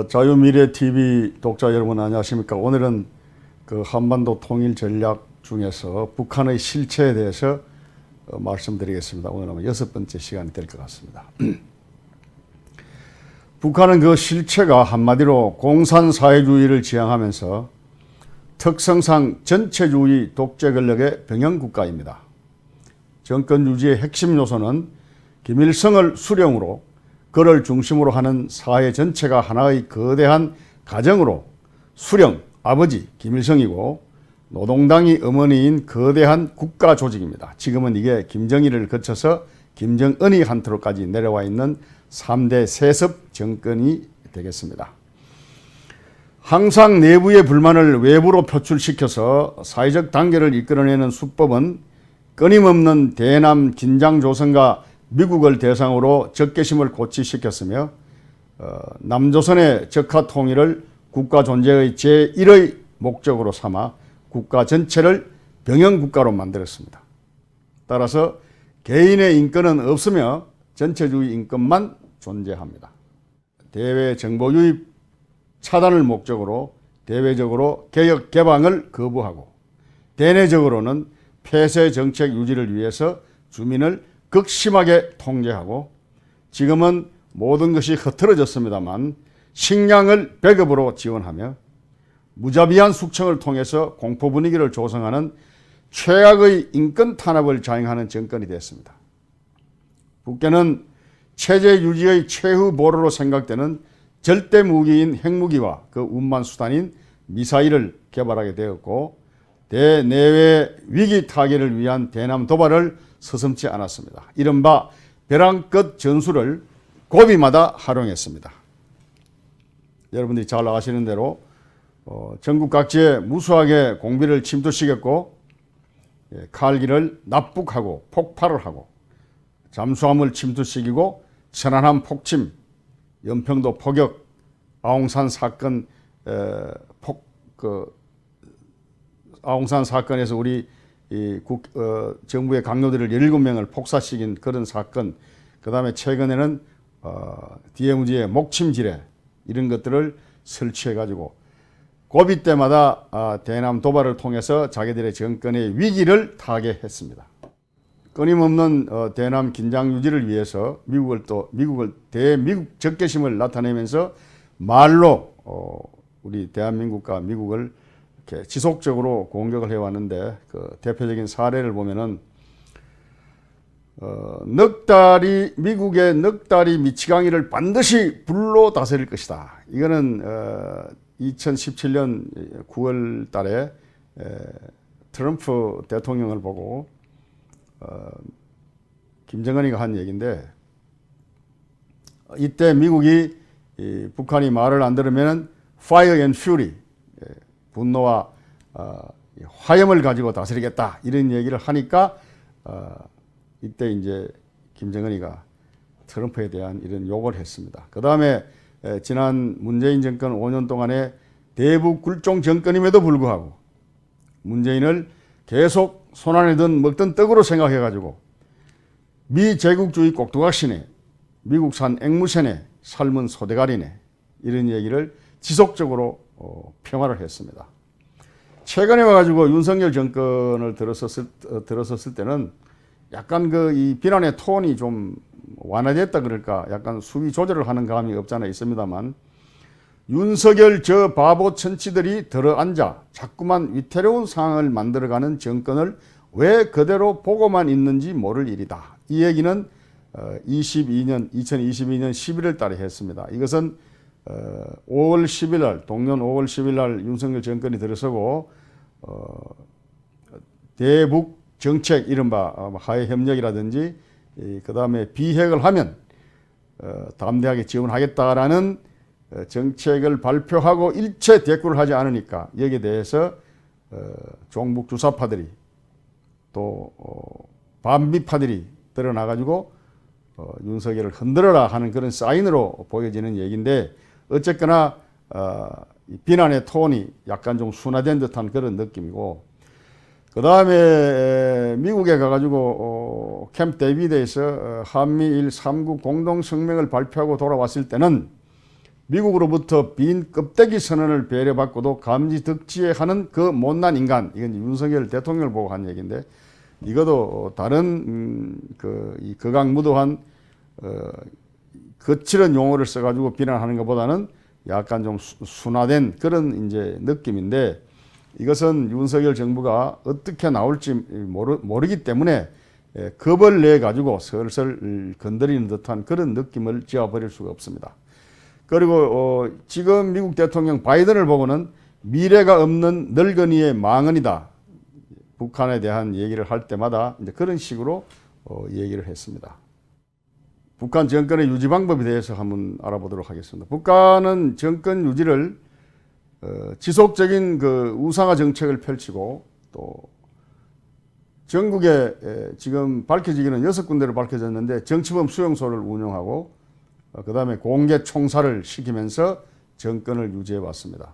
자유미래TV 독자 여러분 안녕하십니까. 오늘은 그 한반도 통일 전략 중에서 북한의 실체에 대해서 말씀드리겠습니다. 오늘 아마 6번째 시간이 될 것 같습니다. 북한은 그 실체가 한마디로 공산사회주의를 지향하면서 특성상 전체주의 독재 권력의 병영국가입니다. 정권 유지의 핵심 요소는 김일성을 수령으로 그를 중심으로 하는 사회 전체가 하나의 거대한 가정으로 수령, 아버지 김일성이고 노동당이 어머니인 거대한 국가 조직입니다. 지금은 이게 김정일을 거쳐서 김정은이 한테로까지 내려와 있는 3대 세습 정권이 되겠습니다. 항상 내부의 불만을 외부로 표출시켜서 사회적 단계를 이끌어내는 수법은 끊임없는 대남 긴장 조성과 미국을 대상으로 적개심을 고취시켰으며 남조선의 적화 통일을 국가 존재의 제1의 목적으로 삼아 국가 전체를 병영국가로 만들었습니다. 따라서 개인의 인권은 없으며 전체주의 인권만 존재합니다. 대외 정보 유입 차단을 목적으로 대외적으로 개혁 개방을 거부하고 대내적으로는 폐쇄 정책 유지를 위해서 주민을 극심하게 통제하고 지금은 모든 것이 흐트러졌습니다만 식량을 배급으로 지원하며 무자비한 숙청을 통해서 공포 분위기를 조성하는 최악의 인권 탄압을 자행하는 정권이 됐습니다. 북괴는 체제 유지의 최후 보루로 생각되는 절대 무기인 핵무기와 그 운반 수단인 미사일을 개발하게 되었고 대내외 위기 타개를 위한 대남 도발을 서슴지 않았습니다. 이른바 벼랑끝 전술을 고비마다 활용했습니다. 여러분들이 잘 아시는 대로 전국 각지에 무수하게 공비를 침투시켰고 칼기를 납북하고 폭발을 하고 잠수함을 침투시키고 천안함 폭침, 연평도 포격, 아웅산 사건 아웅산 사건에서 우리 정부의 강요들을 17명을 폭사시킨 그런 사건, 그 다음에 최근에는 DMZ의 목침지뢰 이런 것들을 설치해가지고 고비 때마다 대남 도발을 통해서 자기들의 정권의 위기를 타개했습니다. 끊임없는 대남 긴장 유지를 위해서 미국을 대미국 적개심을 나타내면서 말로 우리 대한민국과 미국을 이렇게 지속적으로 공격을 해왔는데 그 대표적인 사례를 보면은 미국의 넉 달이 미치광이를 반드시 불로 다스릴 것이다. 이거는 2017년 9월 달에 트럼프 대통령을 보고 김정은이가 한 얘기인데 이때 미국이 북한이 말을 안 들으면 fire and fury, 분노와 화염을 가지고 다스리겠다 이런 얘기를 하니까 이때 이제 김정은이가 트럼프에 대한 이런 욕을 했습니다. 그 다음에 지난 문재인 정권 5년 동안의 대북 굴종 정권임에도 불구하고 문재인을 계속 손안에 먹던 떡으로 생각해가지고 미제국주의 꼭두각시네, 미국산 앵무새네, 삶은 소대가리네 이런 얘기를 지속적으로 평화를 했습니다. 최근에 와가지고 윤석열 정권을 들었었을 때는 약간 이 비난의 톤이 좀 완화됐다 그럴까 약간 수위 조절을 하는 감이 없잖아 있습니다만 윤석열 저 바보 천치들이 들어앉아 자꾸만 위태로운 상황을 만들어가는 정권을 왜 그대로 보고만 있는지 모를 일이다. 이 얘기는 2022년 11월 달에 했습니다. 이것은 5월 10일 날 동년 5월 10일 날 윤석열 정권이 들어서고 대북 정책 이른바 하해 협력이라든지 그 다음에 비핵을 하면 담대하게 지원하겠다라는 정책을 발표하고 일체 대꾸를 하지 않으니까 여기에 대해서 종북 주사파들이 또 반미파들이 드러나가지고 윤석열을 흔들어라 하는 그런 사인으로 보여지는 얘기인데 어쨌거나 비난의 톤이 약간 좀 순화된 듯한 그런 느낌이고 그 다음에 미국에 가가지고 캠프 데이비드에서 한미일 3국 공동성명을 발표하고 돌아왔을 때는 미국으로부터 빈 껍데기 선언을 배려받고도 감지덕지하는 그 못난 인간. 이건 윤석열 대통령을 보고 한 얘기인데 이것도 다른 이 거강무도한 거칠은 용어를 써가지고 비난하는 것보다는 약간 좀 순화된 그런 이제 느낌인데 이것은 윤석열 정부가 어떻게 나올지 모르기 때문에 겁을 내 가지고 슬슬 건드리는 듯한 그런 느낌을 지어버릴 수가 없습니다. 그리고 지금 미국 대통령 바이든을 보고는 미래가 없는 늙은이의 망언이다. 북한에 대한 얘기를 할 때마다 이제 그런 식으로 얘기를 했습니다. 북한 정권의 유지 방법에 대해서 한번 알아보도록 하겠습니다. 북한은 정권 유지를 지속적인 그 우상화 정책을 펼치고 또 전국에 지금 밝혀지기는 6군데로 밝혀졌는데 정치범 수용소를 운영하고 그 다음에 공개 총살을 시키면서 정권을 유지해 왔습니다.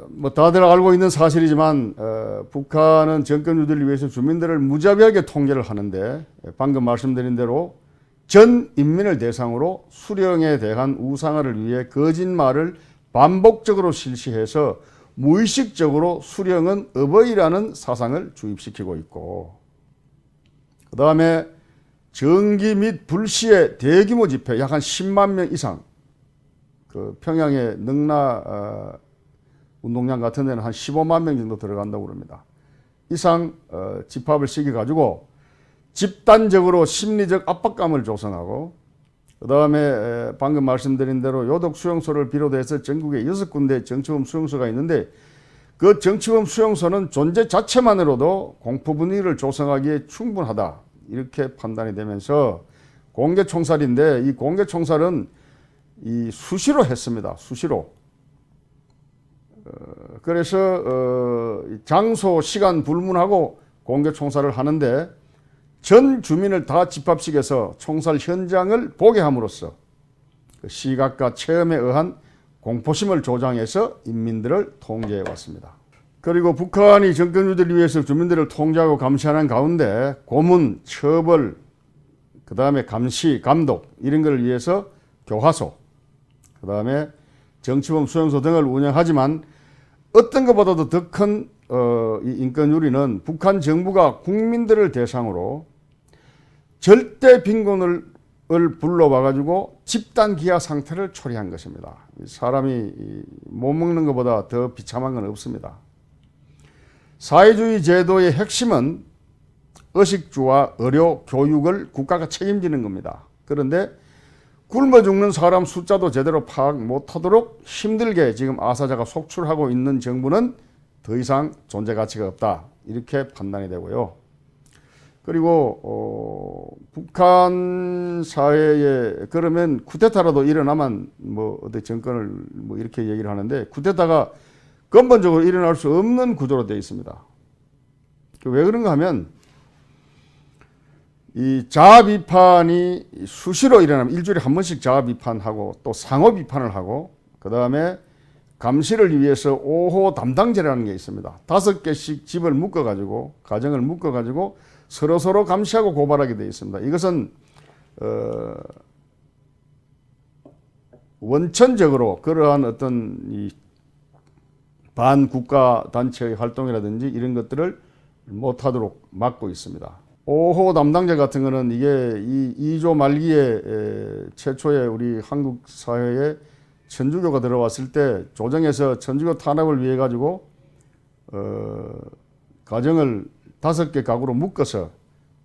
뭐 다들 알고 있는 사실이지만 북한은 정권 유지를 위해서 주민들을 무자비하게 통제를 하는데 방금 말씀드린 대로 전 인민을 대상으로 수령에 대한 우상화를 위해 거짓말을 반복적으로 실시해서 무의식적으로 수령은 어버이라는 사상을 주입시키고 있고 그 다음에 정기 및 불시의 대규모 집회 약 한 10만 명 이상 그 평양의 능라 운동장 같은 데는 한 15만 명 정도 들어간다고 그럽니다. 이상 집합을 시켜가지고 집단적으로 심리적 압박감을 조성하고 그 다음에 방금 말씀드린 대로 요독 수용소를 비롯해서 전국에 6군데 정치범 수용소가 있는데 그 정치범 수용소는 존재 자체만으로도 공포 분위기를 조성하기에 충분하다 이렇게 판단이 되면서 공개 총살인데 이 공개 총살은 이 수시로 했습니다. 수시로. 그래서 장소 시간 불문하고 공개 총살을 하는데 전 주민을 다 집합시켜서 총살 현장을 보게 함으로써 시각과 체험에 의한 공포심을 조장해서 인민들을 통제해 왔습니다. 그리고 북한이 정권 유지를 위해서 주민들을 통제하고 감시하는 가운데 고문, 처벌, 그 다음에 감시, 감독 이런 걸 위해서 교화소, 그 다음에 정치범 수용소 등을 운영하지만 어떤 것보다도 더 큰 인권 유리는 북한 정부가 국민들을 대상으로 절대 빈곤을 불러와가지고 집단 기아 상태를 초래한 것입니다. 사람이 못 먹는 것보다 더 비참한 건 없습니다. 사회주의 제도의 핵심은 의식주와 의료, 교육을 국가가 책임지는 겁니다. 그런데 굶어 죽는 사람 숫자도 제대로 파악 못하도록 힘들게 지금 아사자가 속출하고 있는 정부는 더 이상 존재 가치가 없다. 이렇게 판단이 되고요. 그리고 북한 사회에 그러면 쿠데타라도 일어나면 뭐 어디 정권을 뭐 이렇게 얘기를 하는데 쿠데타가 근본적으로 일어날 수 없는 구조로 되어 있습니다. 왜 그런가 하면 이 자아 비판이 수시로 일어나면 일주일에 한 번씩 자아 비판하고 또 상호 비판을 하고 그 다음에 감시를 위해서 5호 담당제라는 게 있습니다. 5개씩 집을 묶어가지고 가정을 묶어가지고 서로 감시하고 고발하게 되어 있습니다. 이것은 원천적으로 그러한 어떤 이 반국가 단체의 활동이라든지 이런 것들을 못하도록 막고 있습니다. 5호 담당자 같은 거는 이게 이 2조 말기에 최초에 우리 한국 사회에 천주교가 들어왔을 때 조정에서 천주교 탄압을 위해 가지고 가정을 5개 가구로 묶어서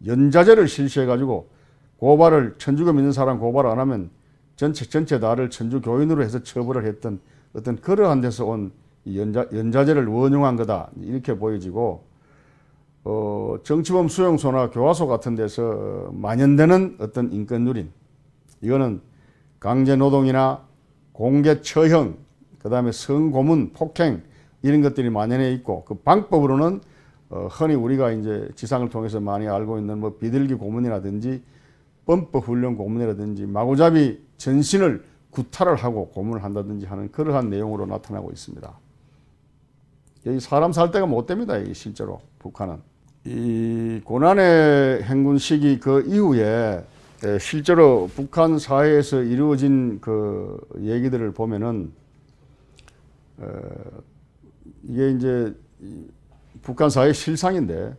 연자제를 실시해 가지고 고발을 천주교 믿는 사람 고발 안 하면 전체 나를 천주교인으로 해서 처벌을 했던 어떤 그러한 데서 온 연자제를 원용한 거다 이렇게 보여지고 정치범 수용소나 교화소 같은 데서 만연되는 어떤 인권 누림 이거는 강제노동이나 공개 처형 그 다음에 성고문 폭행 이런 것들이 만연해 있고 그 방법으로는 흔히 우리가 이제 지상을 통해서 많이 알고 있는 뭐 비둘기 고문이라든지 범법 훈련 고문이라든지 마구잡이 전신을 구타를 하고 고문을 한다든지 하는 그러한 내용으로 나타나고 있습니다. 여기 사람 살 데가 못 됩니다. 이게 실제로 북한은 이 고난의 행군 시기 그 이후에 실제로 북한 사회에서 이루어진 그 얘기들을 보면은 이게 이제 북한 사회 실상인데,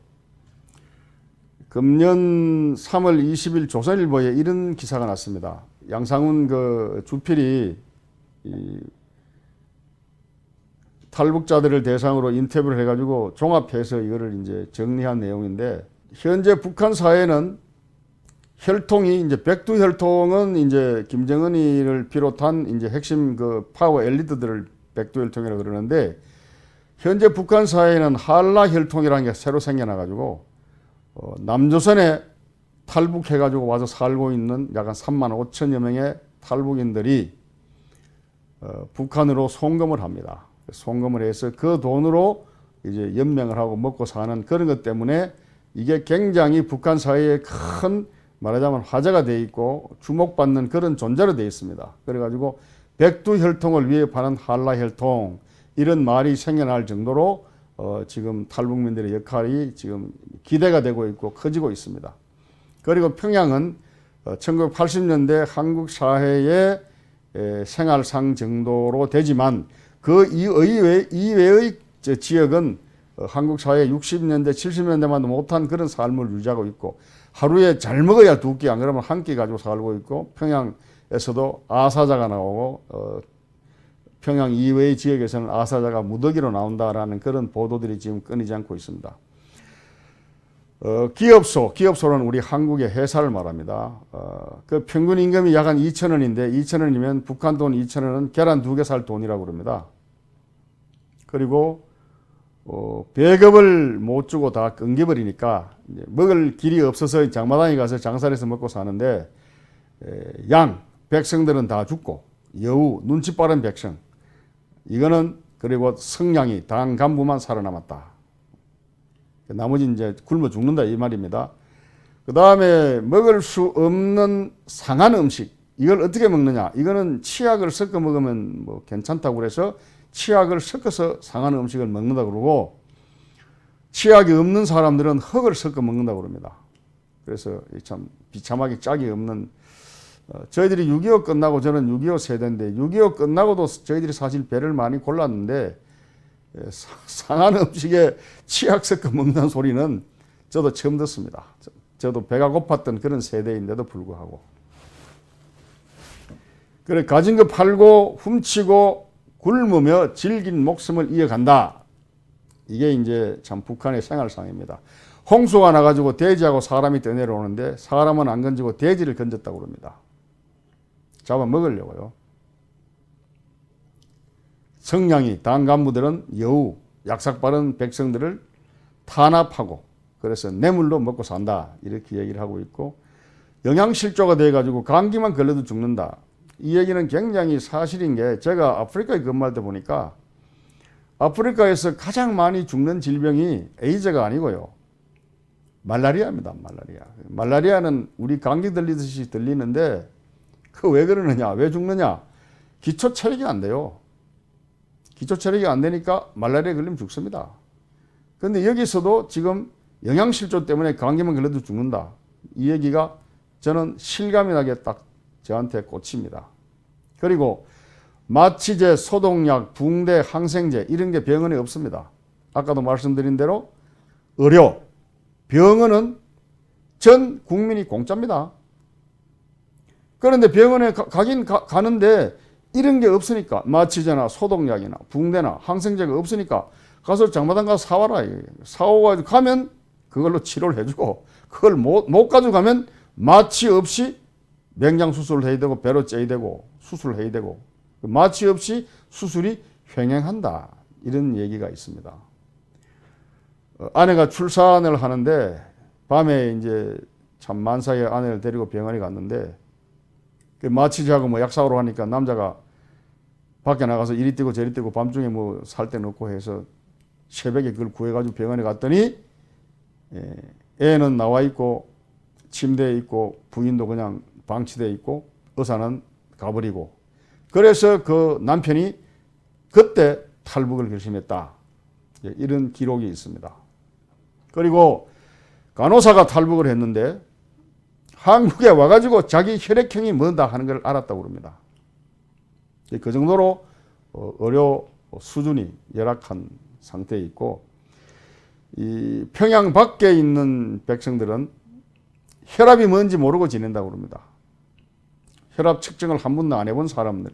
금년 3월 20일 조선일보에 이런 기사가 났습니다. 양상훈 그 주필이 이 탈북자들을 대상으로 인터뷰를 해가지고 종합해서 이거를 이제 정리한 내용인데, 현재 북한 사회는 혈통이 이제 백두혈통은 이제 김정은이를 비롯한 이제 핵심 그 파워 엘리트들을 백두혈통이라고 그러는데, 현재 북한 사회에는 한라혈통이라는 게 새로 생겨나가지고 남조선에 탈북해가지고 와서 살고 있는 약 3만 5천여 명의 탈북인들이 북한으로 송금을 합니다. 송금을 해서 그 돈으로 이제 연명을 하고 먹고 사는 그런 것 때문에 이게 굉장히 북한 사회에 큰 말하자면 화제가 돼 있고 주목받는 그런 존재로 돼 있습니다. 그래가지고 백두혈통을 위협하는 한라혈통, 이런 말이 생겨날 정도로 지금 탈북민들의 역할이 지금 기대가 되고 있고 커지고 있습니다. 그리고 평양은 1980년대 한국 사회의 생활상 정도로 되지만 그 이외의 지역은 한국 사회 60년대, 70년대만 못한 그런 삶을 유지하고 있고, 하루에 잘 먹어야 두 끼, 안 그러면 한 끼 가지고 살고 있고, 평양에서도 아사자가 나오고 평양 이외의 지역에서는 아사자가 무더기로 나온다라는 그런 보도들이 지금 끊이지 않고 있습니다. 기업소는 우리 한국의 회사를 말합니다. 그 평균 임금이 약 한 2,000원인데 2,000원이면 북한 돈 2,000원은 계란 2개 살 돈이라고 그럽니다. 그리고 배급을 못 주고 다 끊겨버리니까 이제 먹을 길이 없어서 장마당에 가서 장사를 해서 먹고 사는데, 백성들은 다 죽고 여우, 눈치 빠른 백성, 이거는 그리고 성냥이 당 간부만 살아남았다. 나머지 이제 굶어 죽는다 이 말입니다. 그 다음에 먹을 수 없는 상한 음식, 이걸 어떻게 먹느냐? 이거는 치약을 섞어 먹으면 뭐 괜찮다고 그래서 치약을 섞어서 상한 음식을 먹는다고 그러고, 치약이 없는 사람들은 흙을 섞어 먹는다고 그럽니다. 그래서 참 비참하게 짝이 없는, 저희들이 6.25 끝나고, 저는 6.25 세대인데 6.25 끝나고도 저희들이 사실 배를 많이 골랐는데 상한 음식에 치약 섞어 먹는 소리는 저도 처음 듣습니다. 저도 배가 고팠던 그런 세대인데도 불구하고. 그래, 가진 거 팔고 훔치고 굶으며 질긴 목숨을 이어간다. 이게 이제 참 북한의 생활상입니다. 홍수가 나가지고 돼지하고 사람이 떠내려오는데 사람은 안 건지고 돼지를 건졌다고 합니다. 잡아 먹으려고요. 성냥이, 당 간부들은 여우, 약삭 빠른 백성들을 탄압하고 그래서 뇌물로 먹고 산다, 이렇게 얘기를 하고 있고, 영양실조가 돼가지고 감기만 걸려도 죽는다. 이 얘기는 굉장히 사실인 게, 제가 아프리카에 근무할 때 보니까 아프리카에서 가장 많이 죽는 질병이 에이즈가 아니고요, 말라리아입니다. 말라리아는 우리 감기 들리듯이 들리는데 그 왜 그러느냐, 왜 죽느냐? 기초 체력이 안 돼요. 기초 체력이 안 되니까 말라리아 걸리면 죽습니다. 그런데 여기서도 지금 영양실조 때문에 감기만 걸려도 죽는다. 이 얘기가 저는 실감이 나게 딱 저한테 꽂힙니다. 그리고 마취제, 소독약, 붕대, 항생제 이런 게 병원에 없습니다. 아까도 말씀드린 대로 의료, 병원은 전 국민이 공짜입니다. 그런데 병원에 가긴 가는데 이런 게 없으니까, 마취제나 소독약이나 붕대나 항생제가 없으니까 가서 장마당 가서 사와라. 사오가지고 가면 그걸로 치료를 해주고, 그걸 못 가져가면 마취 없이 맹장 수술을 해야 되고 배로 째야 되고 수술을 해야 되고, 마취 없이 수술이 횡행한다, 이런 얘기가 있습니다. 아내가 출산을 하는데 밤에 이제 참 만사의 아내를 데리고 병원에 갔는데, 마취제하고 뭐 약 사오러 하니까 남자가 밖에 나가서 이리 뛰고 저리 뛰고 밤중에 뭐 살 데 넣고 해서 새벽에 그걸 구해가지고 병원에 갔더니 애는 나와 있고 침대에 있고 부인도 그냥 방치되어 있고 의사는 가버리고, 그래서 그 남편이 그때 탈북을 결심했다, 이런 기록이 있습니다. 그리고 간호사가 탈북을 했는데 한국에 와가지고 자기 혈액형이 뭐다 하는 걸 알았다고 그럽니다. 그 정도로 의료 수준이 열악한 상태에 있고, 이 평양 밖에 있는 백성들은 혈압이 뭔지 모르고 지낸다고 그럽니다. 혈압 측정을 한 번도 안 해본 사람들.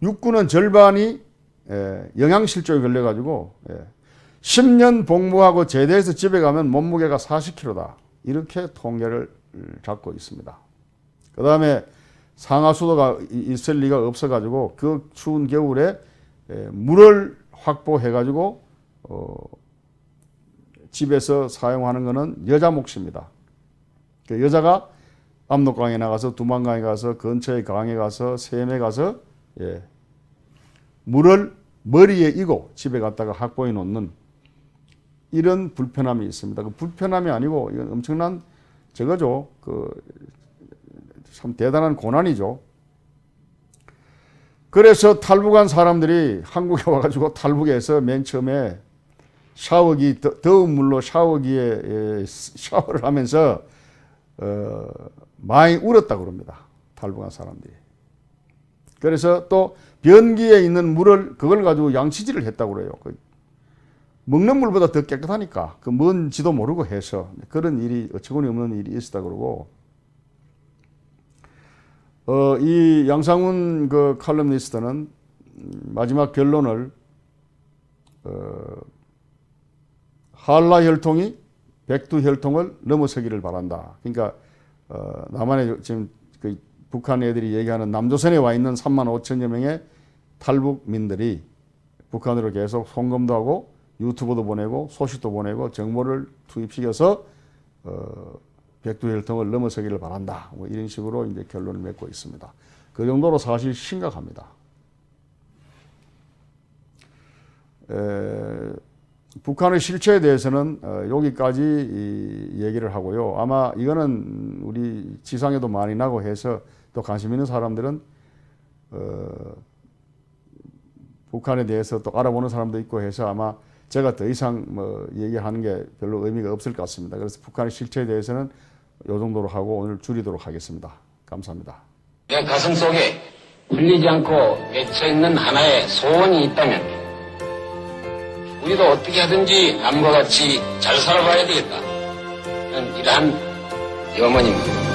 육군은 절반이 영양실조에 걸려가지고 10년 복무하고 제대해서 집에 가면 몸무게가 40kg다. 이렇게 통계를 잡고 있습니다. 그 다음에 상하수도가 있을 리가 없어가지고 그 추운 겨울에 물을 확보해가지고 집에서 사용하는 것은 여자 몫입니다. 그 여자가 압록강에 나가서 두만강에 가서 근처의 강에 가서 샘에 가서 물을 머리에 이고 집에 갔다가 확보해 놓는 이런 불편함이 있습니다. 그 불편함이 아니고 이건 엄청난 저거죠. 참 대단한 고난이죠. 그래서 탈북한 사람들이 한국에 와가지고 탈북해서 맨 처음에 샤워기, 더운 물로 샤워기에 샤워를 하면서 많이 울었다고 그럽니다. 탈북한 사람들이. 그래서 또 변기에 있는 물을 그걸 가지고 양치질을 했다고 그래요. 먹는 물보다 더 깨끗하니까 그 뭔지도 모르고 해서 그런 일이 어처구니 없는 일이 있었다고 그러고, 이 양상훈 그 칼럼니스트는 마지막 결론을 한라 혈통이 백두 혈통을 넘어서기를 바란다. 그러니까 남한에 지금 그 북한 애들이 얘기하는 남조선에 와 있는 3만 5천여 명의 탈북민들이 북한으로 계속 송금도 하고 유튜브도 보내고 소식도 보내고 정보를 투입시켜서 백두 혈통을 넘어서기를 바란다. 뭐 이런 식으로 이제 결론을 맺고 있습니다. 그 정도로 사실 심각합니다. 북한의 실체에 대해서는 여기까지 얘기를 하고요. 아마 이거는 우리 지상에도 많이 나고 해서 또 관심 있는 사람들은 북한에 대해서 또 알아보는 사람도 있고 해서 아마 제가 더 이상 뭐 얘기하는 게 별로 의미가 없을 것 같습니다. 그래서 북한의 실체에 대해서는 이 정도로 하고 오늘 줄이도록 하겠습니다. 감사합니다. 내 가슴 속에 풀리지 않고 맺혀있는 하나의 소원이 있다면 우리도 어떻게 하든지 남과 같이 잘 살아봐야 되겠다. 이러한 염원입니다.